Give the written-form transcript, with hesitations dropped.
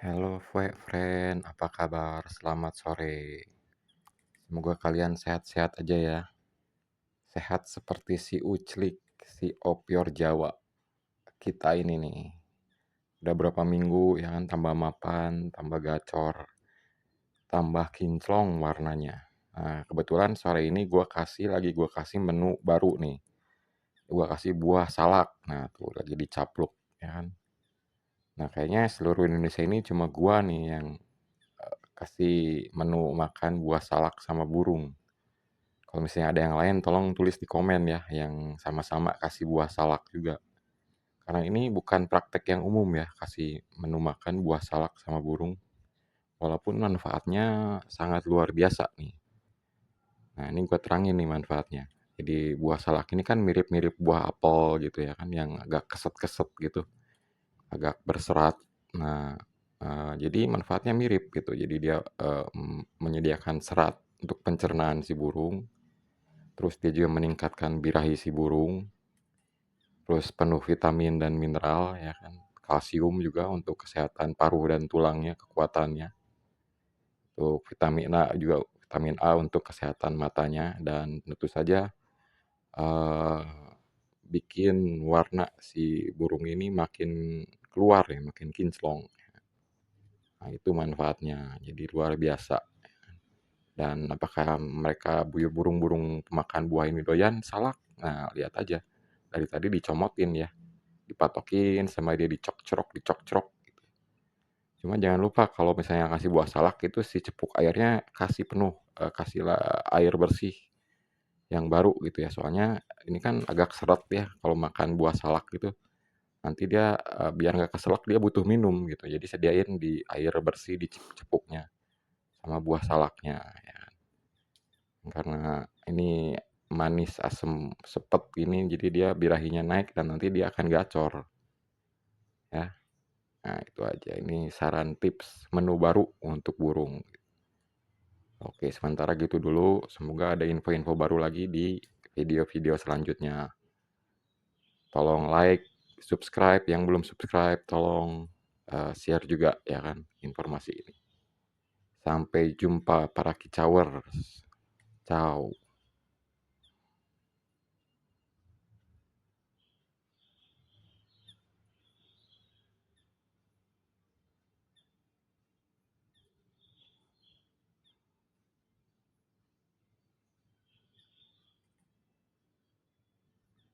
Halo friend, apa kabar? Selamat sore. Semoga kalian sehat-sehat aja ya. Sehat seperti si Uclik, si Opior Jawa. Kita ini nih, udah berapa minggu ya kan tambah mapan, tambah gacor, tambah kinclong warnanya. Nah, kebetulan sore ini gua kasih menu baru nih. Gua kasih buah salak. Nah, tuh lagi dicapluk ya kan. Nah, kayaknya seluruh Indonesia ini cuma gua nih yang kasih menu makan buah salak sama burung. Kalau misalnya ada yang lain tolong tulis di komen ya, yang sama-sama kasih buah salak juga. Karena ini bukan praktek yang umum ya, kasih menu makan buah salak sama burung. Walaupun manfaatnya sangat luar biasa nih. Nah, ini gue terangin nih manfaatnya. Jadi buah salak ini kan mirip-mirip buah apel gitu ya kan, yang agak keset-keset gitu, agak berserat. Nah, jadi manfaatnya mirip gitu. Jadi dia menyediakan serat untuk pencernaan si burung. Terus dia juga meningkatkan birahi si burung, terus penuh vitamin dan mineral ya kan, kalsium juga untuk kesehatan paruh dan tulangnya, kekuatannya. Untuk vitamin A untuk kesehatan matanya dan tentu saja, eee, bikin warna si burung ini makin keluar ya, makin kinclong. Nah itu manfaatnya, jadi luar biasa. Dan apakah mereka burung-burung pemakan buah ini doyan salak? Nah lihat aja, dari tadi dicomotin ya. Dipatokin sama dia dicokcrok gitu. Cuma jangan lupa kalau misalnya kasih buah salak itu si cepuk airnya kasih penuh, kasihlah air bersih yang baru gitu ya, soalnya ini kan agak seret ya kalau makan buah salak gitu, nanti dia, biar nggak keselak dia butuh minum gitu, jadi sediain di air bersih di cepuknya sama buah salaknya ya, karena ini manis, asem, sepet gini jadi dia birahinya naik dan nanti dia akan gacor ya. Nah, itu aja. Ini saran tips menu baru untuk burung. Oke, sementara gitu dulu. Semoga ada info-info baru lagi di video-video selanjutnya. Tolong like, subscribe. Yang belum subscribe, tolong share juga ya kan informasi ini. Sampai jumpa para kicauers. Ciao.